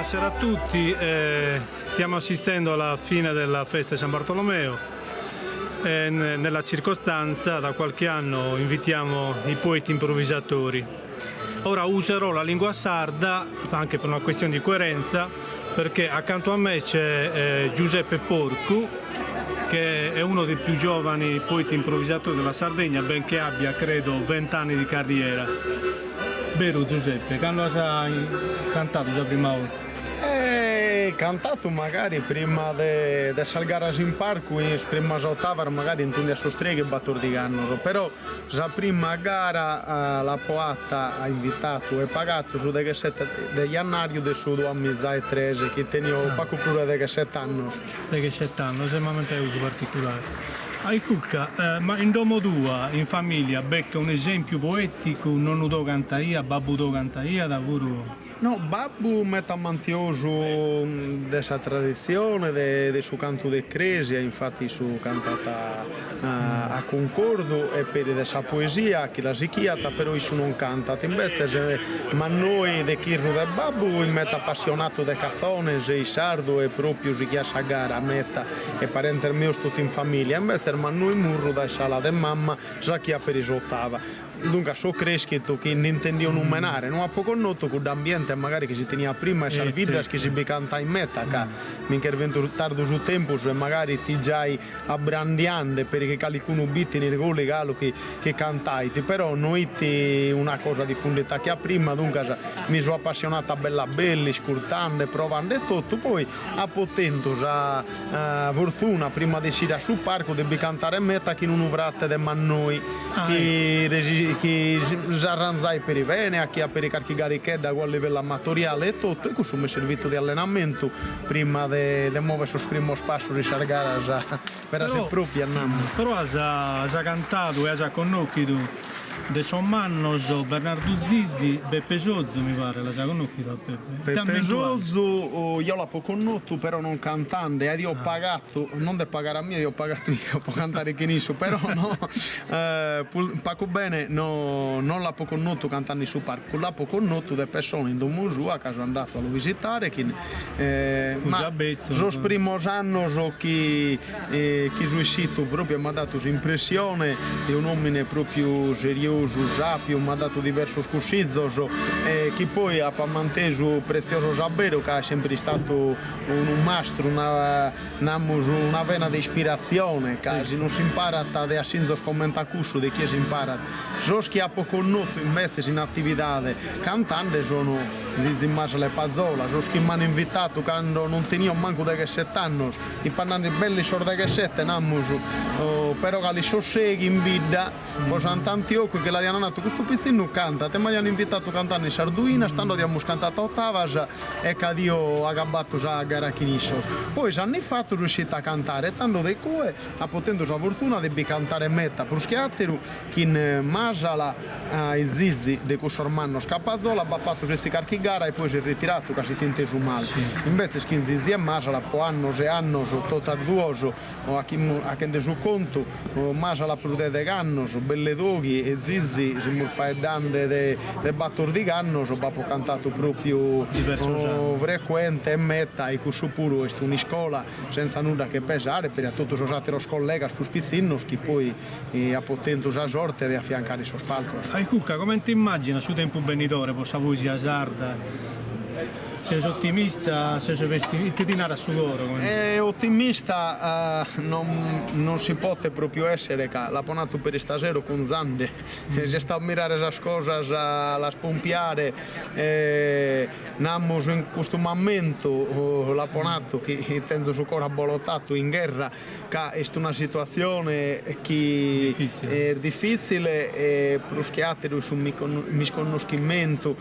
Buonasera a tutti, stiamo assistendo alla fine della festa di San Bartolomeo. Nella circostanza da qualche anno invitiamo i poeti improvvisatori. Ora userò la lingua sarda anche per una questione di coerenza, perché accanto a me c'è Giuseppe Porcu, che è uno dei più giovani poeti improvvisatori della Sardegna, benché abbia credo 20 anni di carriera. Vero Giuseppe, quando hai cantato già prima volta? Cantato magari prima di salgare in parco, prima di ottava magari intorno a streghe e battor di Ganno, però la prima gara la poata ha invitato e pagato su degli annario del suo 2013 che tenivo poco più di 7 anni. Di 7 anni, è un momento particolare. Ai Cucca, ma in domo tua, in famiglia, becca un esempio poetico, non udo cantaia, babbo do cantaia, davvero? No, babbo metamantioso della tradizione, del suo canto di Cresia, infatti su cantata a concordo e per della poesia che la si chiata, però io non cantata. Invece, ma noi di Chirno del babbo, il meta appassionato di Cazzone, sei sardo e proprio si chiama a gara, meta e parente mio tutti in famiglia, invece ma noi murro da sala di mamma, sa chi ha per isottava. Dunque, so cresciuto che non intendio numenare, non ha poco noto con l'ambiente magari che si tenia prima e salvidras che si becanta in meta, che mi intervento tardo su tempo e magari ti giai abbrandiande perché qualcuno bitti nel gole galo che cantai, però noi ti una cosa di fundita che ha prima, dunque mi sono appassionata a bella belli, scurtando, provando e tutto, poi a potento a fortuna prima di uscire sul parco devi cantare in meta che non uvrate de noi che arranzai per i vene, a chi ha per i caricare da quel livello amatoriale e tutto, e questo mi è servito di allenamento prima di muovere il primo passo di sargare per essere proprio andiamo. Però ha cantato e ha conosciuto de Sommannos, Bernardo Zizzi, Beppe Sozzo mi pare, la sa conosciuto Beppe Sozzo, io l'ho conosciuto però non cantando, io ho pagato, non da pagare a me, io ho pagato io, può cantare che nisso, però no, poco bene, no, non l'ho conosciuto cantando su parco, l'ho conosciuto da persone in domo a caso andato a lo visitare, ma sono primo anno che sono uscito proprio mi ha dato l'impressione di un uomo proprio serioso, sapio, mi ha dato diversi scursizzi che poi ha manteso prezioso Sabero che è sempre stato un mastro, una vena di ispirazione che se non si impara da assinzo commenta cusso di chi si impara so che ha poco noto invece in attività cantante sono zizzimase le pazzola, so che mi hanno invitato quando non tenivo manco da 7 anni i pannani belli sorda che 7 però che li sosseghi in vita poi sono tanti occhi che l'hanno nato questo pizzino canta te mi hanno invitato a cantare in Sarduina stando abbiamo cantato a Ottavas e che io ho gabbato a gara Chinisso poi anni fa sono riuscito a cantare e tanto dei cue a potendo la fortuna di cantare metta per schiattero che in Masala i Zizzi di questo ormano Scapazzola ha bappato questi carchi gara e poi si è ritirato che si tinte su male invece che Zizzi e Masala po' anno e anno tutto arduoso a chi su conto Masala per de ganno belle doghi e Zizzi si mi fa dande de battor di ganno ho cantato proprio frequente e metta e questo puro è una scuola senza nulla che pesare per tutti i altri colleghi su spizzinnos che poi ha potento la sorte di affiancare i suoi spalco. Ai Cucca, come ti immagina su tempo benidore, possa voi sia sarda? Sei ottimista, sei vestito di nada su loro? Ottimista non si può proprio essere, l'ha ponato per stasera con Zande, si sta a mirare le cose, a spompiare, in questo momento l'ha ponato che tengo su cuore abbolottato in guerra, che è una situazione che è difficile e proschiatero su misconoscimento,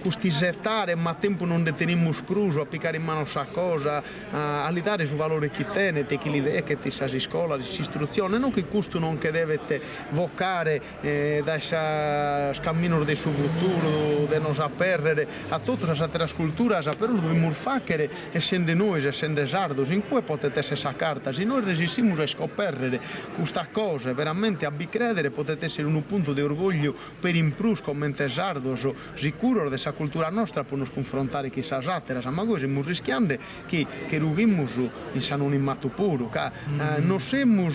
questi settare ma a tempo non deteniamo spruso a piccare in mano sa cosa a li dare su valore che tiene che l'idea che ti sa si scuola si istruzione non che questo non che deve vocare da scammino del suo futuro da non sapere a tutte queste altre sculture però dobbiamo fare essendo noi essendo sardos in cui potete essere sa carta se noi resistimo a scoprire questa cosa veramente a bicredere potete essere un punto di orgoglio per imprus come sardos sicuro di cultura nostra può confrontare chi sa satera, ma così siamo rischiando che rughiamo in anonimato puro, che non siamo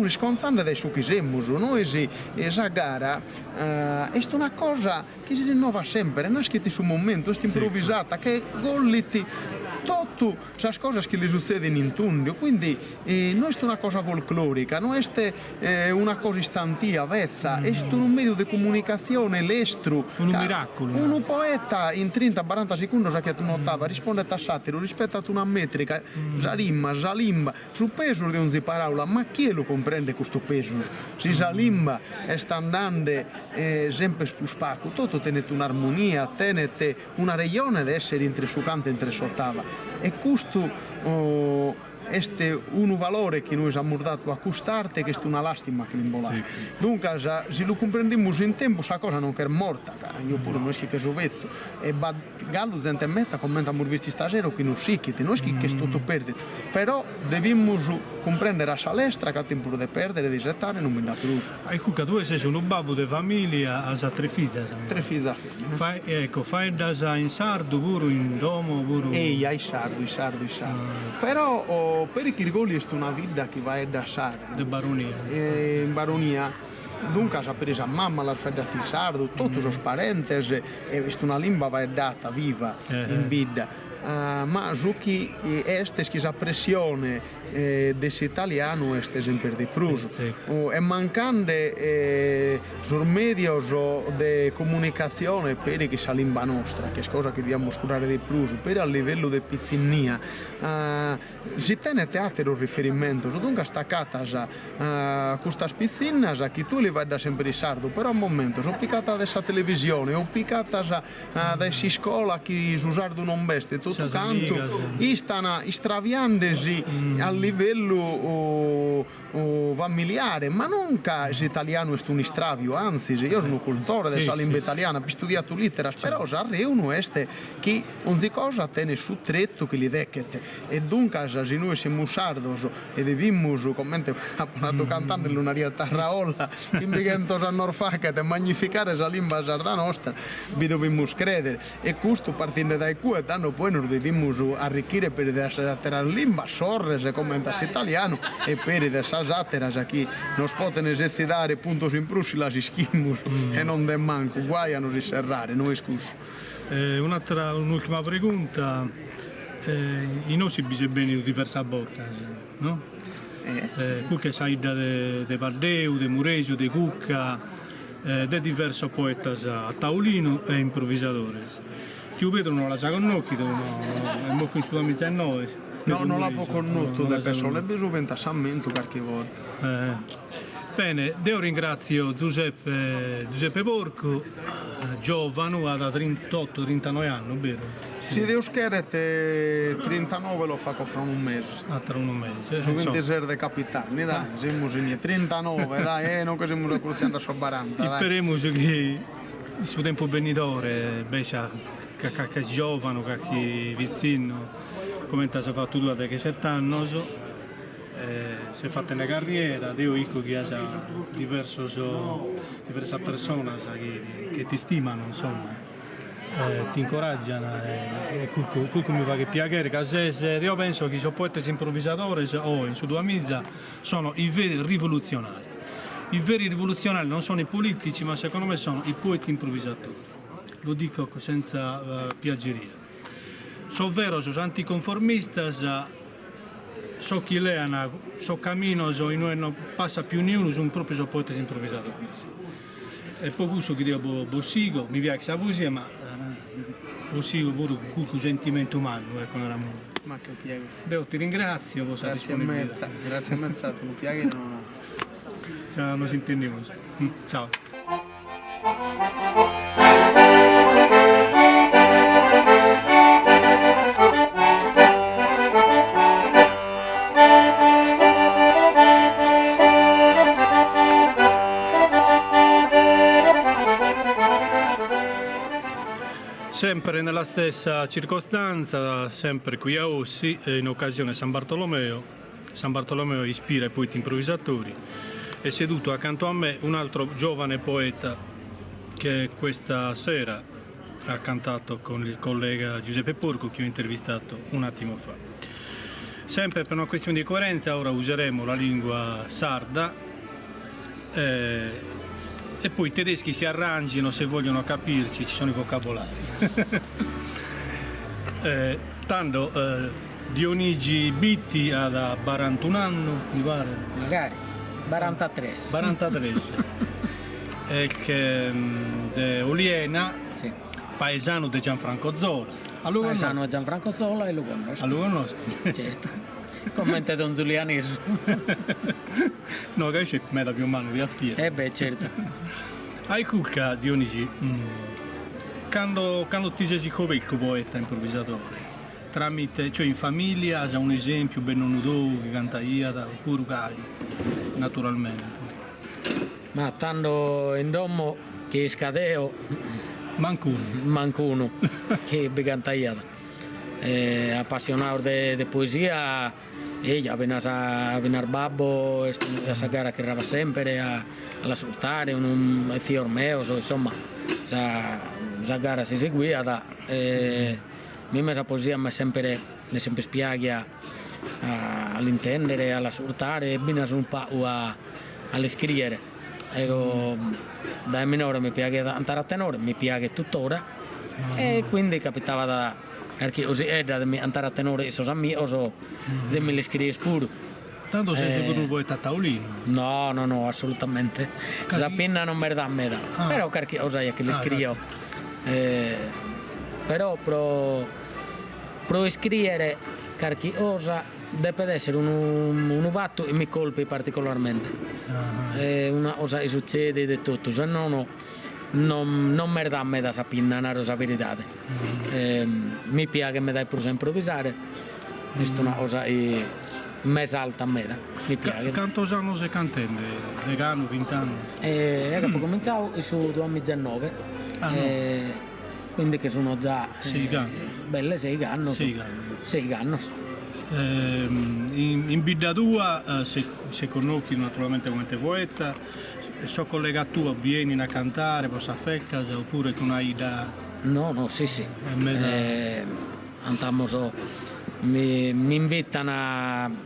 riscontrando adesso che siamo, noi questa gara è una cosa che si rinnova sempre, non è che su un momento, è improvvisata, che golliti tutte le cose che le succedono in tundio, quindi non è una cosa folclorica, non è una cosa istantia, vezza, è un mezzo di comunicazione l'estro. Un miracolo. Un poeta in 30-40 secondi sa che tu un'ottava risponde a satiro, rispetto a una metrica, la rimma, la limba, sul peso di ogni parola, ma chi lo comprende questo peso? Se la limba sta andando sempre più spacco, tutto tenete un'armonia, tenete una regione di essere intresucante in tre sottava. E questo è un valore che noi abbiamo dato a quest'arte, che è una lastima che l'imbolare. Sì. Dunque, se lo comprendiamo in tempo, questa cosa non è morta, io pure non è che so vezzo. E Gallo gente metta commenta abbiamo visto stasera che non si non è che è tutto perduto, però dobbiamo comprendere a salestra che ha tempo di perdere, di settare, non mi dà più. Ecco, tu sei un babbo di famiglia, hai tre figlie. Tre figlie. Fai da in sardo, pure in domo, pure... I sardo. Però per i Chirgoli è una vita che va da sardo. Di baronia. In baronia. Dunque ha preso a mamma l'ha fatta in sardo, tutti i parenti, e una lingua va data viva in vita. Ma su chi questa pressione dell'italiano è sempre di più. E mancando sul medio di comunicazione per che la lingua nostra, che è cosa che dobbiamo scurare di più, per a livello di pizzinia, si tiene teatro riferimento, dunque staccata questa spizzina che tu li vai da sempre in sardo, però al momento sono piccata dalla televisione, o piccata da scuola che su sardo non veste, tutto canto, stanno straviandosi a livello familiare, ma non che l'italiano è un istravio, anzi, io sono cultore della lingua italiana, ho studiato lettera, però uno è che ogni cosa tiene su tretto che li decchete, e dunque se noi siamo sardos e dobbiamo, come appunto cantando in una riatarraola, che mi gento a norfacca e magnificare la lingua sarda nostra, vi dobbiamo credere, e questo partendo dai cui danno poi noi dobbiamo arricchire per la lingua sorre come italiano e per le satira che non si possono esercitare punto in prussi la si schimus e non de manco guaiano si serrare, non è scuso. Un'ultima pregunta, i nostri bisogna bene diversa bocca, no? Cucca sai de Valdeu, de Muregio, de Cucca, de diversi poeti a taulino e improvvisatori. Ti vedono la sa con occhi, è molto in Sudamerica noi. No, non l'ho conosciuto da persone, bisogna pensamento qualche volta. Bene, io ringrazio Giuseppe Porco, giovane, ha da 38-39 anni, vero? Sì, devo scherete 39 lo fa fra un mese. Tra un mese. Sono 26 di capitani, dai, siamo 39, dai, non che siamo accurziando a so 40. Speriamo che il suo tempo venitore, che è giovane, che è vicino, come si è fatto tu da 7 anni, si è fatta una carriera, io dico che ha diverse persone che ti stimano, insomma, ti incoraggiano, e quello mi fa che piacere, che io penso che i poeti improvvisatori o in Sudamerica sono i veri rivoluzionari. I veri rivoluzionari non sono i politici, ma secondo me sono i poeti improvvisatori. Lo dico senza piaggeria. Sono vero, sono anticonformista, so chi leana, so cammino, in noi non passa più nessuno, sono proprio poeti improvvisatori. E poi questo che io bossigo, mi piace la poesia, ma bossigo pure con sentimento umano, con l'amore. Ma che piacere. Io ti ringrazio per la disponibilità. Grazie a me, è stato un piacere. Ciao, nos entendemos. Ciao. Sempre nella stessa circostanza, sempre qui a Ossi, in occasione San Bartolomeo. San Bartolomeo ispira i poeti improvvisatori. È seduto accanto a me un altro giovane poeta che questa sera ha cantato con il collega Giuseppe Porco che ho intervistato un attimo fa. Sempre per una questione di coerenza ora useremo la lingua sarda e poi i tedeschi si arrangino se vogliono capirci, ci sono i vocabolari. Tanto Dionigi Bitti ha da 41 anni, mi pare. Magari 43. 43. E che de Oliena, Sì. paesano di Gianfranco Zola. Allora Paesano a Gianfranco Zola e lo conosco. Allora no. Certo. Commenta Don Giulianesimo. No, che c'è me da più mano di attiere. Beh, certo. Hai cucca Dionigi, quando ti sei covecchio poeta improvvisatore, tramite, cioè in famiglia, c'è un esempio, ben nudo, che canta Iada, oppure Cai, naturalmente. Ma tanto in domo che scadeo Mancuno. mancuno che begantaiata. Appassionato di poesia e già venar babbo a essa gara che era sempre alla sortare un zio mio, insomma esa gara si seguiva mi messa poesia mi sempre spiaga all'intendere, alla sortare e bene un po' all'iscrivere. Ecco, da minore mi piace andare a tenore, mi piace tuttora e quindi capitava da perché così era di andare a tenore sono amici o di me le scrive pure. Tanto sei sicuro un poeta tavolino? No, assolutamente. La pinna non mi dà a me, però perché lo sai che le scrivo. Però pro scrivere perché osa deve essere un batto e mi colpi particolarmente. Una cosa che succede di tutto, se no non mi dà a me da sapere una cosa verità. Mi piace che mi dai per improvvisare, questa è una cosa che mi esalta a me, mi piace. Quanti anni sei cantando? 10 anni, 20 anni? Io ho cominciato su 2019, quindi che sono già belle 6 anni. 6 anni. In Bidda tua, se conosci naturalmente come te poeta, so collega tua vieni a cantare, possa feccas oppure tu hai da... No, sì. Andiamo mi invitano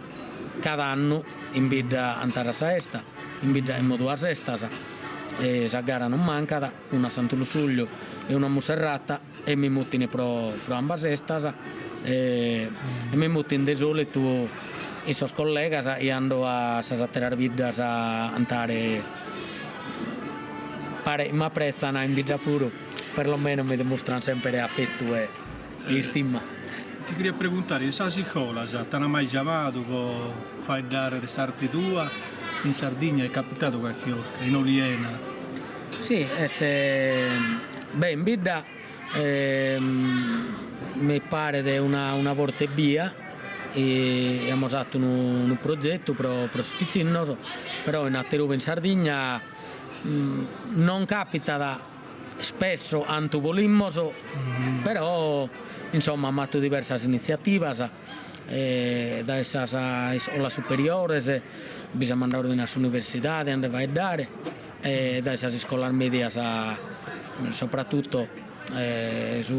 cada anno in Bidda a andare a sesta, in Bidda in modo a sesta, e la gara non manca, una a Sant'Lussuglio e una a Muserrata e mi muttine pro amba sesta. E mi metto in desole tu i suoi colleghi e ando a satterar vidas a andare mi apprezzano in vita puro perlomeno mi dimostrano sempre affetto e stima. Ti queria preguntare, in Sasicola, ti hanno mai chiamato per fare dare le sarte tua? In Sardegna è capitato qualche volta, in Oliena? Sì, beh, in vita mi pare di una volta via e abbiamo fatto un progetto per Schizzinno, però in Atteruva in Sardegna non capita spesso anto volimmo, però insomma abbiamo fatto diverse iniziative da essa scuola superiore bisogna andare in università andare a dare e da essa scuola media soprattutto su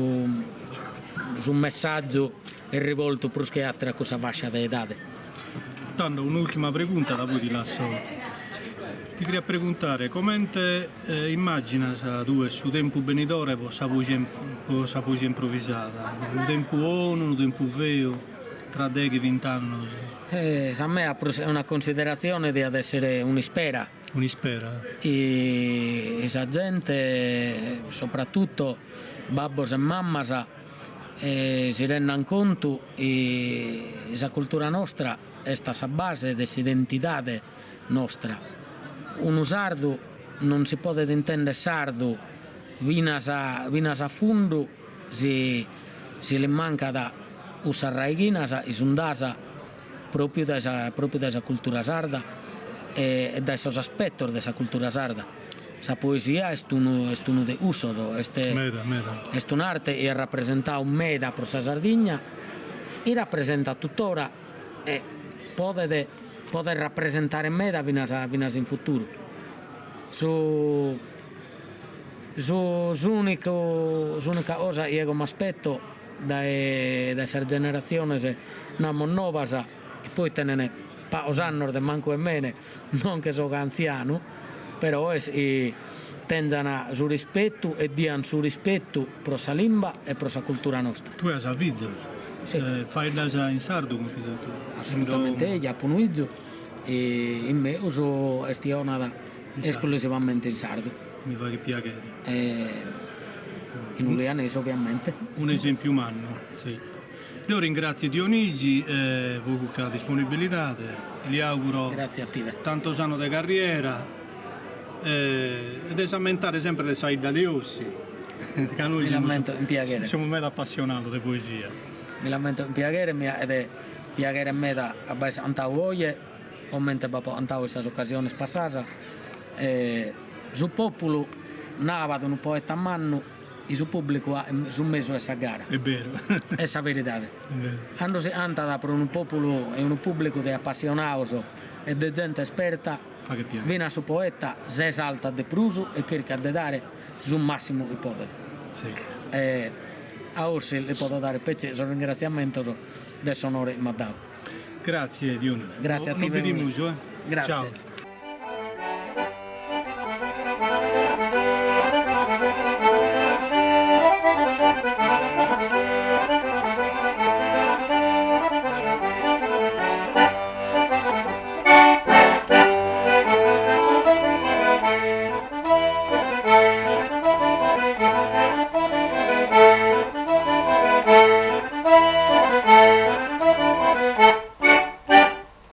un messaggio rivolto più altro a questa fascia di età. Tanto un'ultima pregunta, da poi ti lascio. Ti queria preguntare, come te immagina tu su tempo benidore possa poesia improvvisata? Un tempo buono, un tempo vero, tra 10 e 20 anni? A me è una considerazione di essere un'ispera. Un'ispera? E la gente, soprattutto babbos e mammas, si rendano conto che la cultura nostra è stata base dell'identità nostra. Uno sardo non si può intendere sardo vinas a fondo se le manca da usarraighina e sundasa proprio della cultura sarda e dai suoi aspetti della cultura sarda. La poesia è uno de uso, è un'arte e rappresenta un meda per la Sardegna e rappresenta tuttora e può rappresentare meda fino in futuro. L'unica cosa che mi aspetto da essere generazioni non nuovas e poi tenere paos anni manco e meno, non che sono anziano, però è tendano su rispetto e diano su rispetto per la lingua e per la cultura nostra. Tu hai avvizzo? Sì. Fai già in sardo come tu? Assolutamente, io appunuizzo e in me uso estionata esclusivamente in sardo. Mi fa che piacere. In ulianese ovviamente. Un esempio umano, sì. Io ringrazio Dionigi per la disponibilità, gli auguro Grazie a te. tanto anni di carriera ed esamentare sempre le saide di Ossi. Che noi Mi lamento in piacere. siamo molto appassionati di poesia. Mi lamento in piacere ed è piacere a me da abbassa antau voglie, o mente papà antau queste occasioni passate. Sul popolo navado un poeta a mano e sul pubblico ha su messo questa gara. È vero. È la verità. È vero. Quando si anda per un popolo e un pubblico di appassionato e di gente esperta, Fa che piacere. viene su poeta, si esalta di pruso e cerca di dare sul massimo ipotesi. Sì. A Orsi le posso dare pezzi, un ringraziamento del sonore mi ha dato. Grazie Dionigi. Grazie a te. Non vediamo, Grazie. Ciao.